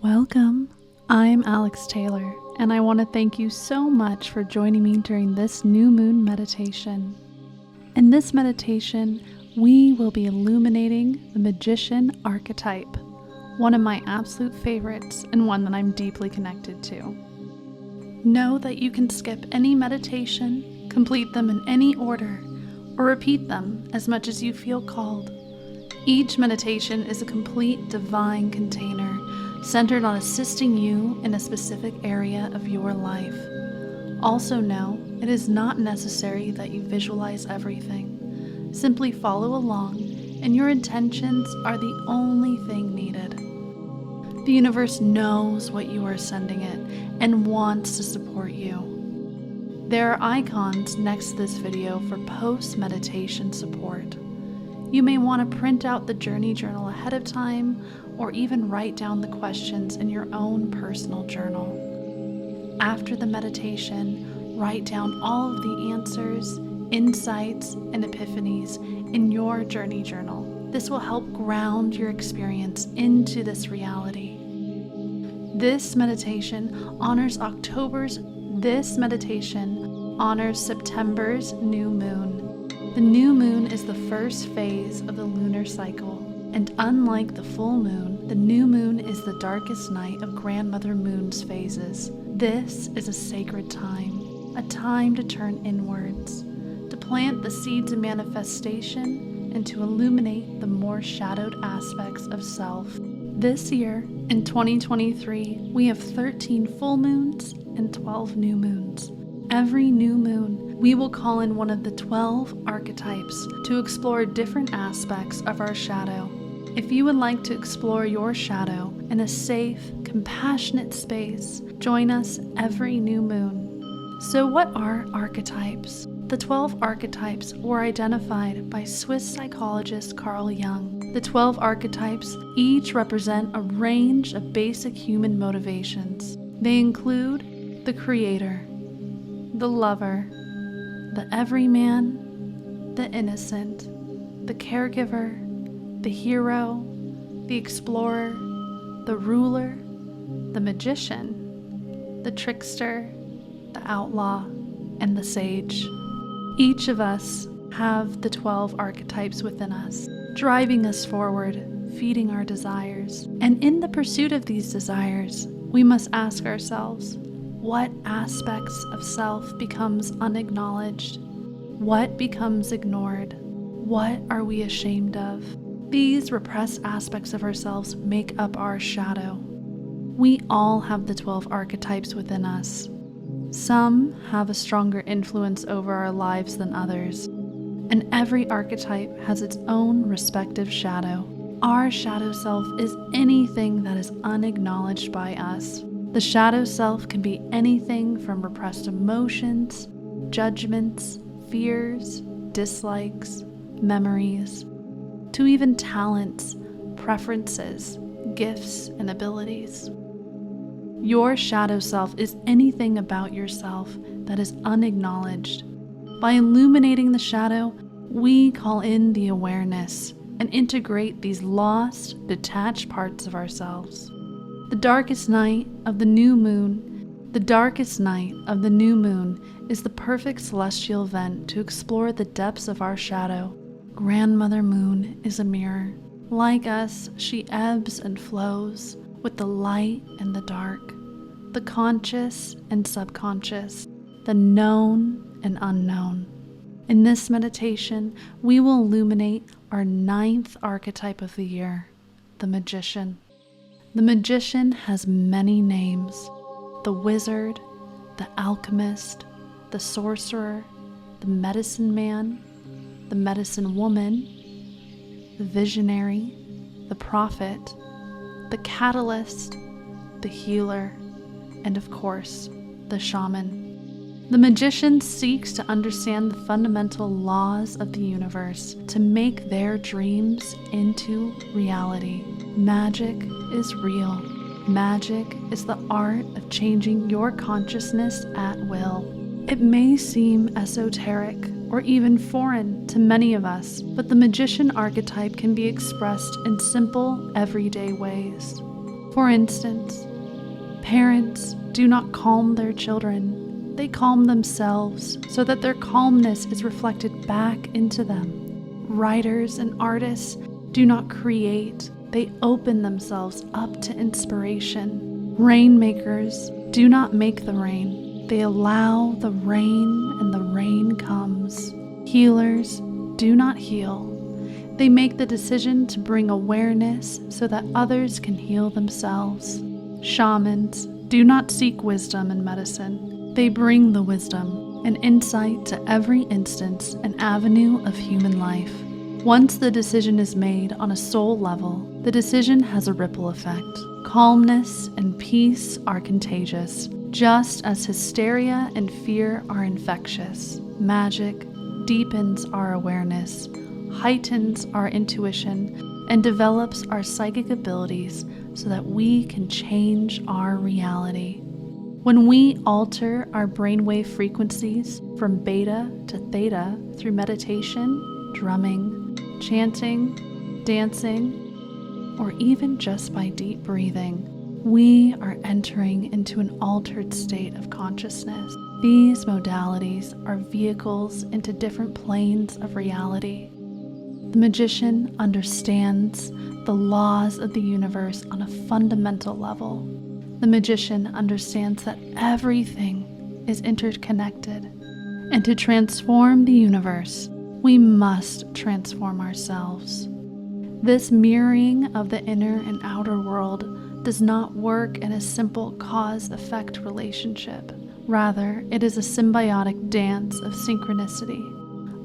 Welcome. I'm Alex Taylor, and I want to thank you so much for joining me during this new moon meditation. In this meditation, we will be illuminating the Magician archetype, one of my absolute favorites and one that I'm deeply connected to. Know that you can skip any meditation, complete them in any order, or repeat them as much as you feel called. Each meditation is a complete divine container centered on assisting you in a specific area of your life. Also know it is not necessary that you visualize everything. Simply follow along, and your intentions are the only thing needed. The universe knows what you are sending it and wants to support you. There are icons next to this video for post-meditation support. You may want to print out the journey journal ahead of time, or even write down the questions in your own personal journal. After the meditation, write down all of the answers, insights, and epiphanies in your journey journal. This will help ground your experience into this reality. This meditation honors September's new moon. The new moon is the first phase of the lunar cycle, and unlike the full moon, the new moon is the darkest night of Grandmother Moon's phases. This is a sacred time, a time to turn inwards, to plant the seeds of manifestation, and to illuminate the more shadowed aspects of self. This year, in 2023, we have 13 full moons and 12 new moons. Every new moon, we will call in one of the 12 archetypes to explore different aspects of our shadow. If you would like to explore your shadow in a safe, compassionate space, join us every new moon. So what are archetypes? The 12 archetypes were identified by Swiss psychologist Carl Jung. The 12 archetypes each represent a range of basic human motivations. They include the creator, the lover, the everyman, the innocent, the caregiver, the hero, the explorer, the ruler, the magician, the trickster, the outlaw, and the sage. Each of us have the 12 archetypes within us, driving us forward, feeding our desires. And in the pursuit of these desires, we must ask ourselves, what aspects of self becomes unacknowledged? What becomes ignored? What are we ashamed of? These repressed aspects of ourselves make up our shadow. We all have the 12 archetypes within us. Some have a stronger influence over our lives than others, and every archetype has its own respective shadow. Our shadow self is anything that is unacknowledged by us. The shadow self can be anything from repressed emotions, judgments, fears, dislikes, memories, to even talents, preferences, gifts, and abilities. Your shadow self is anything about yourself that is unacknowledged. By illuminating the shadow, we call in the awareness and integrate these lost, detached parts of ourselves. The darkest night of the new moon is the perfect celestial event to explore the depths of our shadow. Grandmother Moon is a mirror. Like us, she ebbs and flows with the light and the dark, the conscious and subconscious, the known and unknown. In this meditation, we will illuminate our 9th archetype of the year, the Magician. The Magician has many names: the Wizard, the Alchemist, the Sorcerer, the Medicine Man, the Medicine Woman, the Visionary, the Prophet, the Catalyst, the Healer, and of course, the Shaman. The Magician seeks to understand the fundamental laws of the universe to make their dreams into reality. Magic is real. Magic is the art of changing your consciousness at will. It may seem esoteric or even foreign to many of us, but the Magician archetype can be expressed in simple, everyday ways. For instance, parents do not calm their children. They calm themselves so that their calmness is reflected back into them. Writers and artists do not create. They open themselves up to inspiration. Rainmakers do not make the rain. They allow the rain, and the rain comes. Healers do not heal. They make the decision to bring awareness so that others can heal themselves. Shamans do not seek wisdom in medicine. They bring the wisdom and insight to every instance and avenue of human life. Once the decision is made on a soul level, the decision has a ripple effect. Calmness and peace are contagious, just as hysteria and fear are infectious. Magic deepens our awareness, heightens our intuition, and develops our psychic abilities so that we can change our reality. When we alter our brainwave frequencies from beta to theta through meditation, drumming, chanting, dancing, or even just by deep breathing, we are entering into an altered state of consciousness. These modalities are vehicles into different planes of reality. The magician understands the laws of the universe on a fundamental level. The magician understands that everything is interconnected, and to transform the universe, we must transform ourselves. This mirroring of the inner and outer world does not work in a simple cause-effect relationship. Rather, it is a symbiotic dance of synchronicity,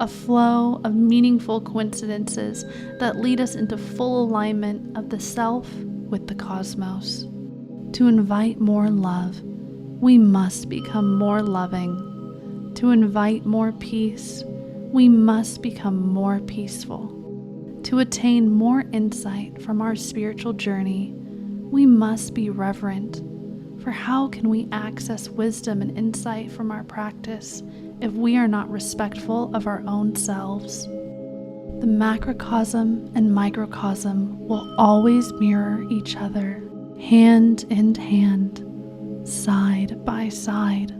a flow of meaningful coincidences that lead us into full alignment of the self with the cosmos. To invite more love, we must become more loving. To invite more peace, we must become more peaceful. To attain more insight from our spiritual journey, we must be reverent. For how can we access wisdom and insight from our practice if we are not respectful of our own selves? The macrocosm and microcosm will always mirror each other, hand in hand, side by side.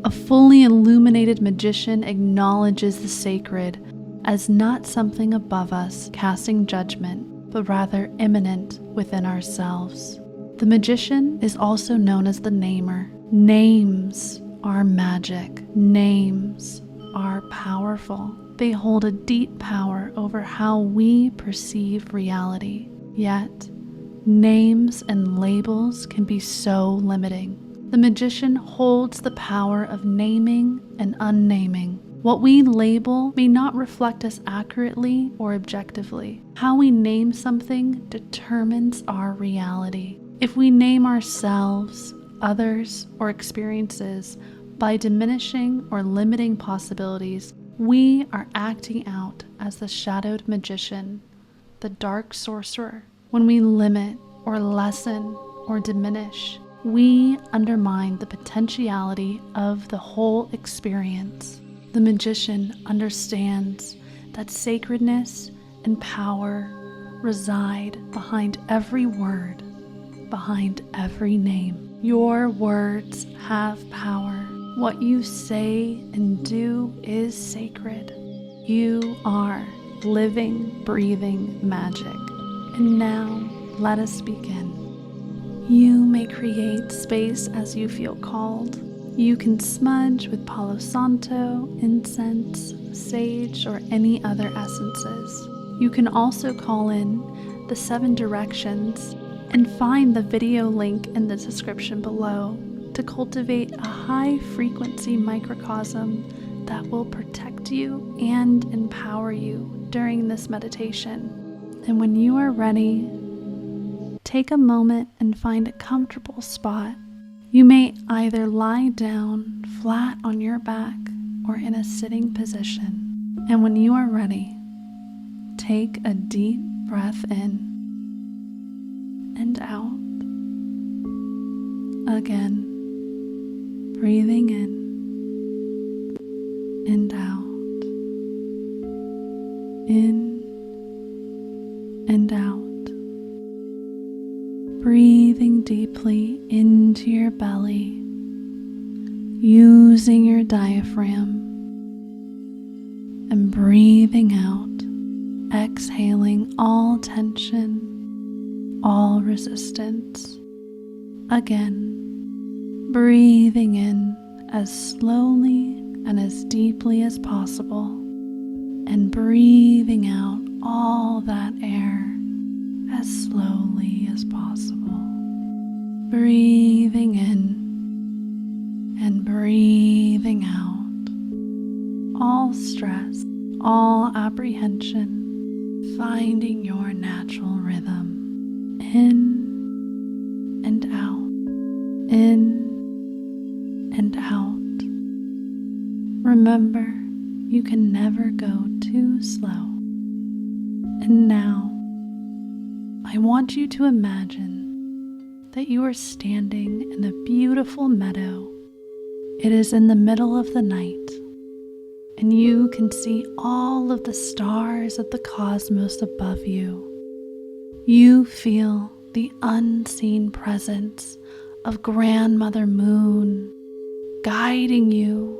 A fully illuminated magician acknowledges the sacred as not something above us casting judgment, but rather immanent within ourselves. The magician is also known as the namer. Names are magic. Names are powerful. They hold a deep power over how we perceive reality. Yet, names and labels can be so limiting. The magician holds the power of naming and unnaming. What we label may not reflect us accurately or objectively. How we name something determines our reality. If we name ourselves, others, or experiences by diminishing or limiting possibilities, we are acting out as the shadowed magician, the dark sorcerer. When we limit or lessen or diminish, we undermine the potentiality of the whole experience. The magician understands that sacredness and power reside behind every word, behind every name. Your words have power. What you say and do is sacred. You are living, breathing magic. And now, let us begin. You may create space as you feel called. You can smudge with Palo Santo, incense, sage, or any other essences. You can also call in the 7 directions and find the video link in the description below to cultivate a high-frequency microcosm that will protect you and empower you during this meditation. And when you are ready, take a moment and find a comfortable spot. You may either lie down flat on your back or in a sitting position. And when you are ready, take a deep breath in and out. Again, breathing in and out. In and out. Breathing deeply into your belly, using your diaphragm, and breathing out, exhaling all tension, all resistance. Again, breathing in as slowly and as deeply as possible, and breathing out all that air as slowly as possible. Breathing in and breathing out all stress, all apprehension, finding your natural rhythm in and out, in and out. Remember, you can never go too slow. And now, I want you to imagine that you are standing in a beautiful meadow. It is in the middle of the night, and you can see all of the stars of the cosmos above you. You feel the unseen presence of Grandmother Moon guiding you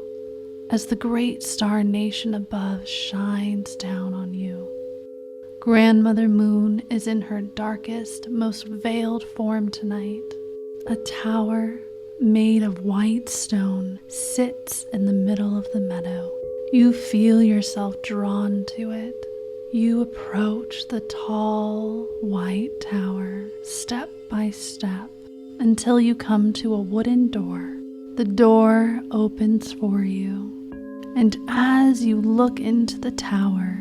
as the great star nation above shines down on you. Grandmother Moon is in her darkest, most veiled form tonight. A tower made of white stone sits in the middle of the meadow. You feel yourself drawn to it. You approach the tall, white tower step by step until you come to a wooden door. The door opens for you, and as you look into the tower,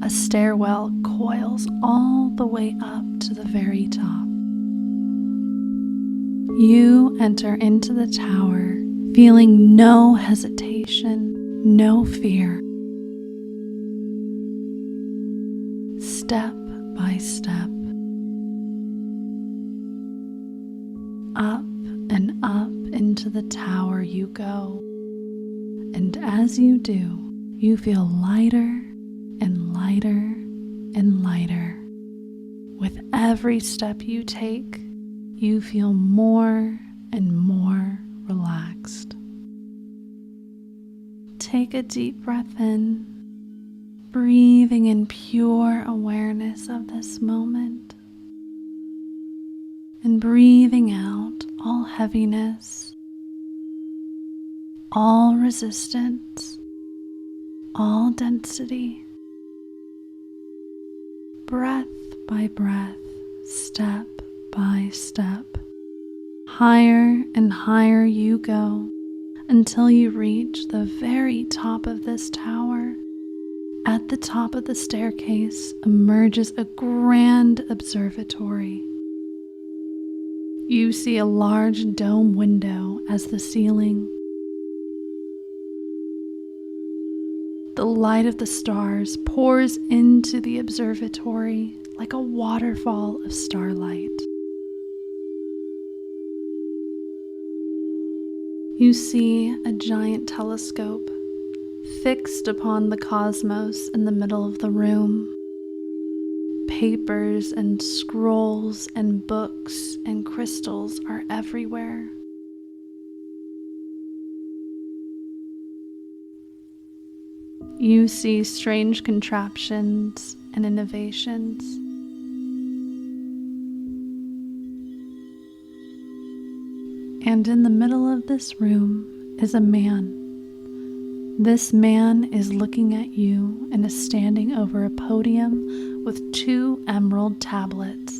a stairwell coils all the way up to the very top. You enter into the tower feeling no hesitation, no fear. Step by step, up and up into the tower you go. And as you do, you feel lighter and lighter and lighter. With every step you take, you feel more and more relaxed. Take a deep breath in, breathing in pure awareness of this moment, and breathing out all heaviness, all resistance, all density. Breath by breath, step by step, higher and higher you go until you reach the very top of this tower. At the top of the staircase emerges a grand observatory. You see a large dome window as the ceiling. The light of the stars pours into the observatory like a waterfall of starlight. You see a giant telescope fixed upon the cosmos in the middle of the room. Papers and scrolls and books and crystals are everywhere. You see strange contraptions and innovations. And in the middle of this room is a man. This man is looking at you and is standing over a podium with 2 emerald tablets.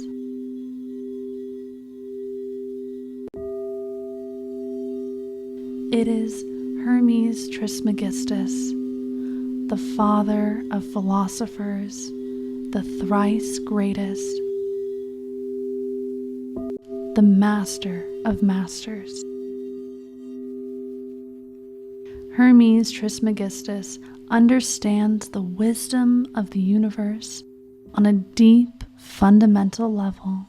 It is Hermes Trismegistus, the father of philosophers, the thrice greatest, the master of masters. Hermes Trismegistus understands the wisdom of the universe on a deep, fundamental level.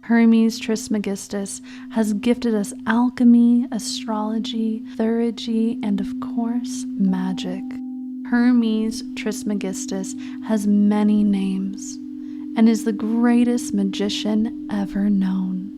Hermes Trismegistus has gifted us alchemy, astrology, theurgy, and of course, magic. Hermes Trismegistus has many names, and is the greatest magician ever known.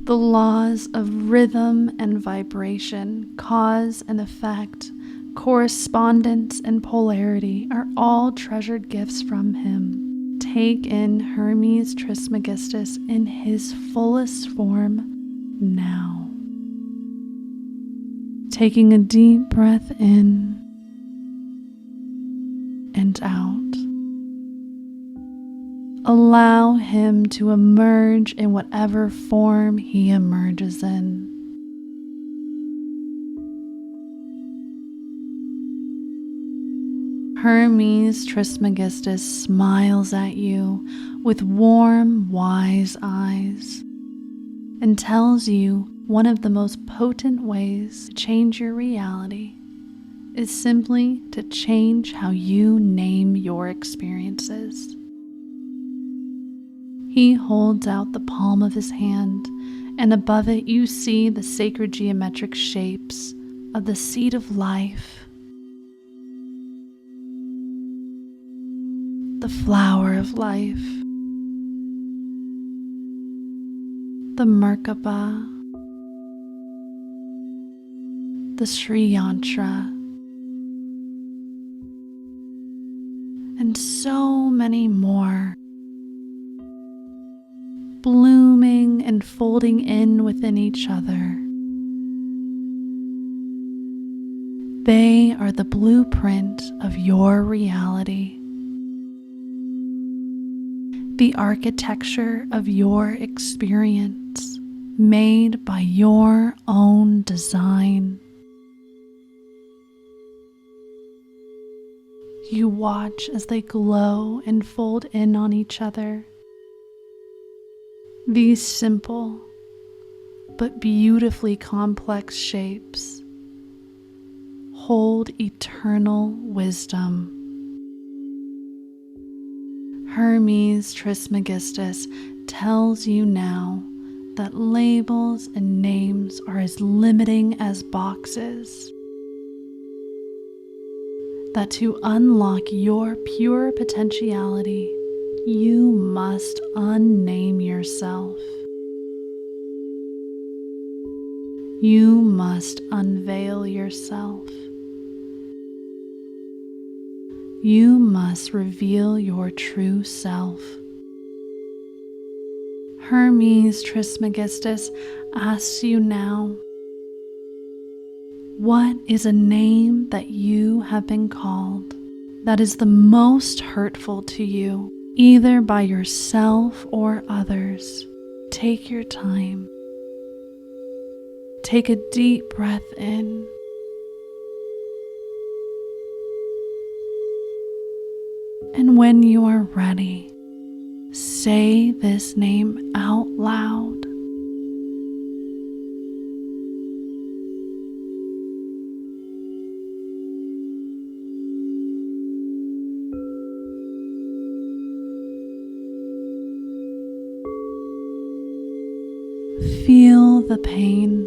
The laws of rhythm and vibration, cause and effect, correspondence and polarity are all treasured gifts from him. Take in Hermes Trismegistus in his fullest form now. Taking a deep breath in and out. Allow him to emerge in whatever form he emerges in. Hermes Trismegistus smiles at you with warm, wise eyes and tells you one of the most potent ways to change your reality is simply to change how you name your experiences. He holds out the palm of his hand, and above it you see the sacred geometric shapes of the seed of life, the flower of life, the Merkaba, the Sri Yantra, and so many more, blooming and folding in within each other. They are the blueprint of your reality, the architecture of your experience, made by your own design. You watch as they glow and fold in on each other. These simple but beautifully complex shapes hold eternal wisdom. Hermes Trismegistus tells you now that labels and names are as limiting as boxes, that to unlock your pure potentiality, you must unname yourself. You must unveil yourself. You must reveal your true self. Hermes Trismegistus asks you now, what is a name that you have been called that is the most hurtful to you, either by yourself or others? Take your time. Take a deep breath in. And when you are ready, say this name out loud. Feel the pain,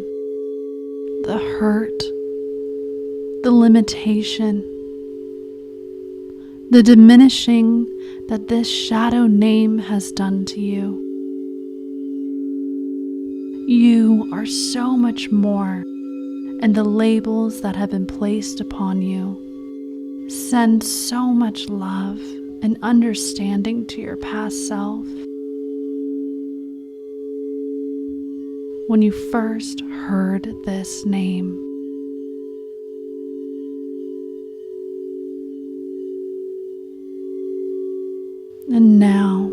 the hurt, the limitation, the diminishing that this shadow name has done to you. You are so much more, and the labels that have been placed upon you send so much love and understanding to your past self. When you first heard this name, and now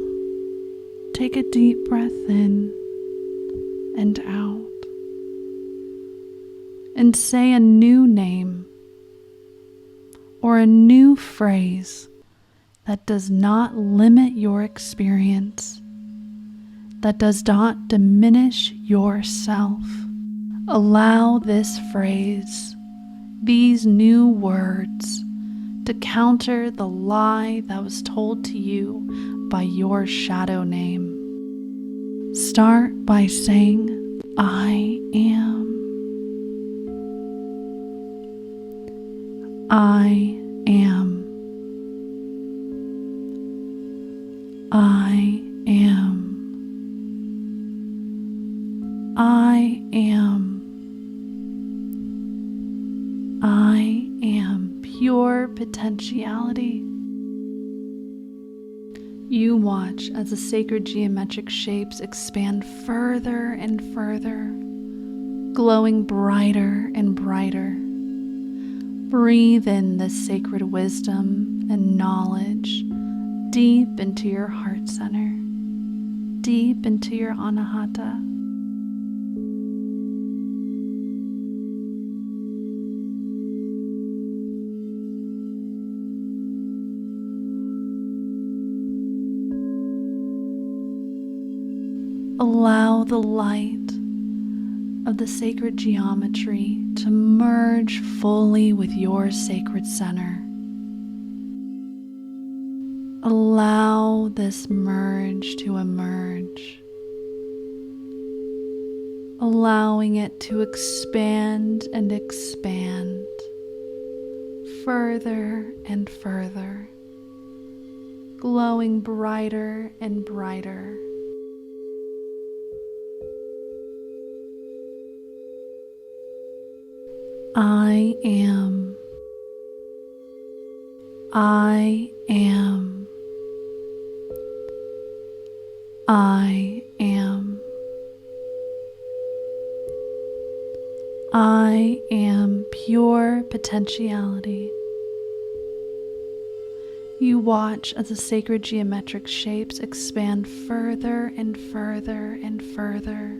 take a deep breath in and out and say a new name or a new phrase that does not limit your experience, that does not diminish yourself. Allow this phrase, these new words, to counter the lie that was told to you by your shadow name. Start by saying, I am. I am. I I am. I am pure potentiality. You watch as the sacred geometric shapes expand further and further, glowing brighter and brighter. Breathe in this sacred wisdom and knowledge deep into your heart center, deep into your anahata. Allow the light of the sacred geometry to merge fully with your sacred center. Allow this merge to emerge, allowing it to expand and expand further and further, glowing brighter and brighter. I am. I am. I am. I am pure potentiality. You watch as the sacred geometric shapes expand further and further and further,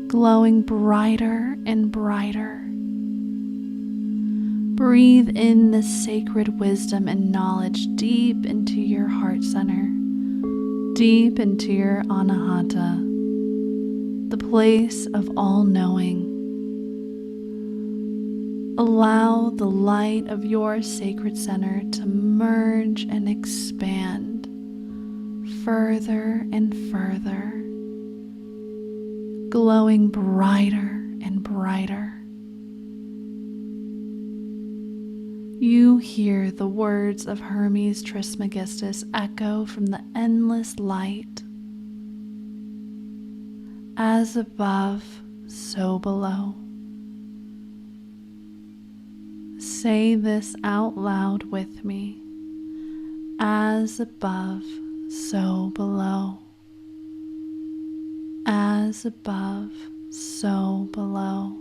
glowing brighter and brighter. Breathe in this sacred wisdom and knowledge deep into your heart center, deep into your anahata, the place of all knowing. Allow the light of your sacred center to merge and expand further and further, glowing brighter and brighter. You hear the words of Hermes Trismegistus echo from the endless light. As above, so below. Say this out loud with me. As above, so below. As above, so below.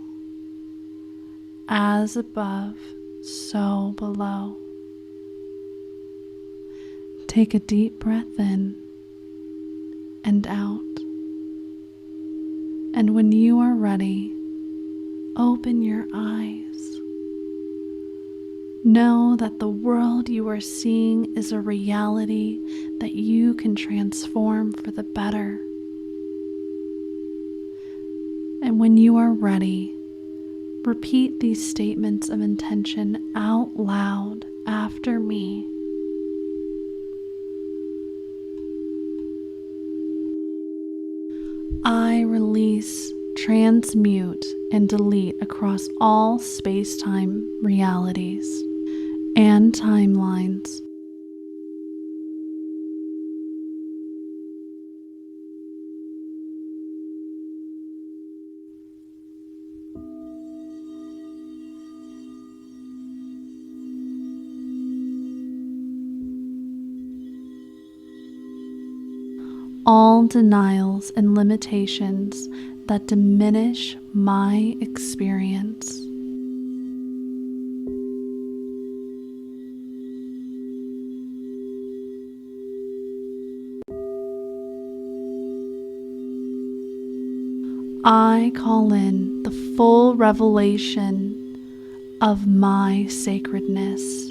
As above, so below. Take a deep breath in and out. And when you are ready, open your eyes. Know that the world you are seeing is a reality that you can transform for the better. And when you are ready, repeat these statements of intention out loud after me. I release, transmute, and delete across all space-time realities and timelines. All denials and limitations that diminish my experience. I call in the full revelation of my sacredness.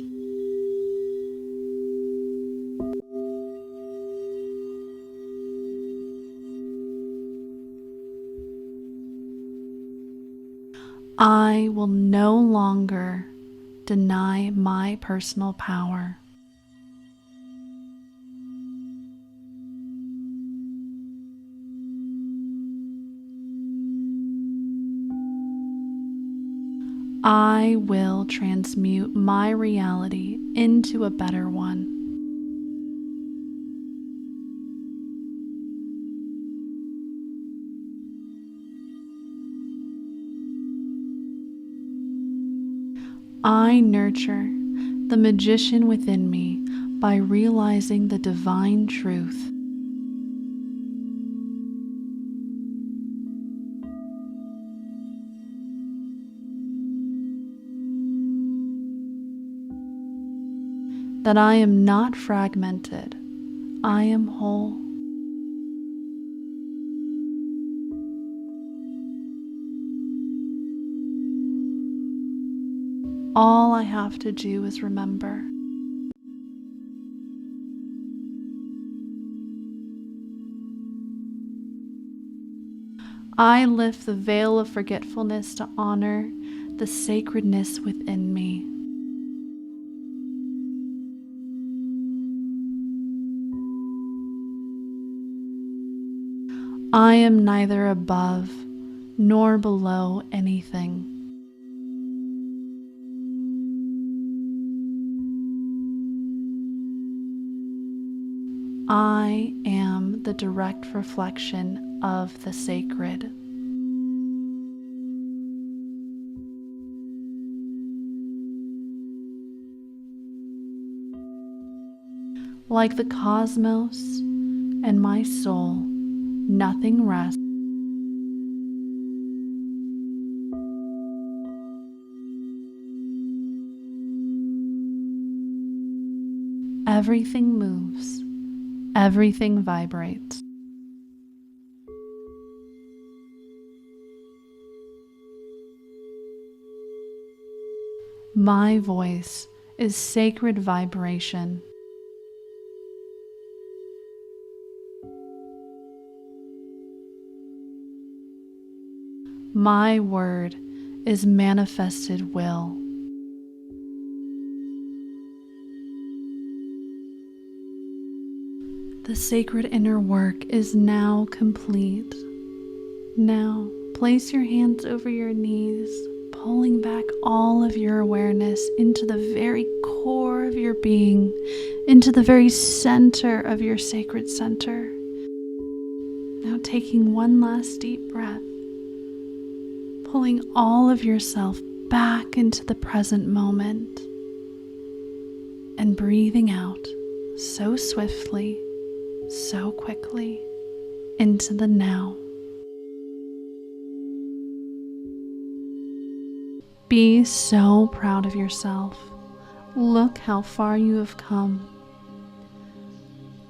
I will no longer deny my personal power. I will transmute my reality into a better one. I nurture the magician within me by realizing the divine truth. That I am not fragmented, I am whole. All I have to do is remember. I lift the veil of forgetfulness to honor the sacredness within me. I am neither above nor below anything. I am the direct reflection of the sacred. Like the cosmos and my soul, nothing rests. Everything moves. Everything vibrates. My voice is sacred vibration. My word is manifested will. The sacred inner work is now complete. Now, place your hands over your knees, pulling back all of your awareness into the very core of your being, into the very center of your sacred center. Now taking one last deep breath, pulling all of yourself back into the present moment, and breathing out so swiftly, so quickly, into the now. Be so proud of yourself. Look how far you have come.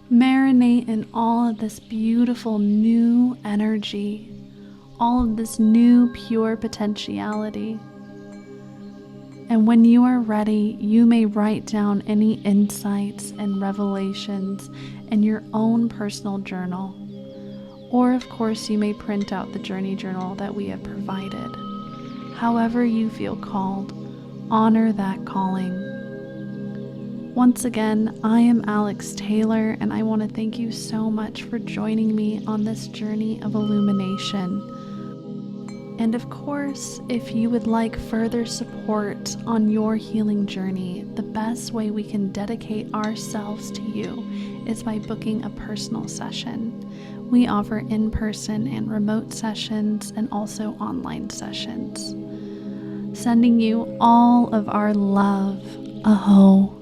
Marinate in all of this beautiful new energy, all of this new pure potentiality. And when you are ready, you may write down any insights and revelations in your own personal journal. Or of course, you may print out the journey journal that we have provided. However you feel called, honor that calling. Once again, I am Alex Taylor, and I want to thank you so much for joining me on this journey of illumination. And of course, if you would like further support on your healing journey, the best way we can dedicate ourselves to you is by booking a personal session. We offer in-person and remote sessions and also online sessions. Sending you all of our love. Aho.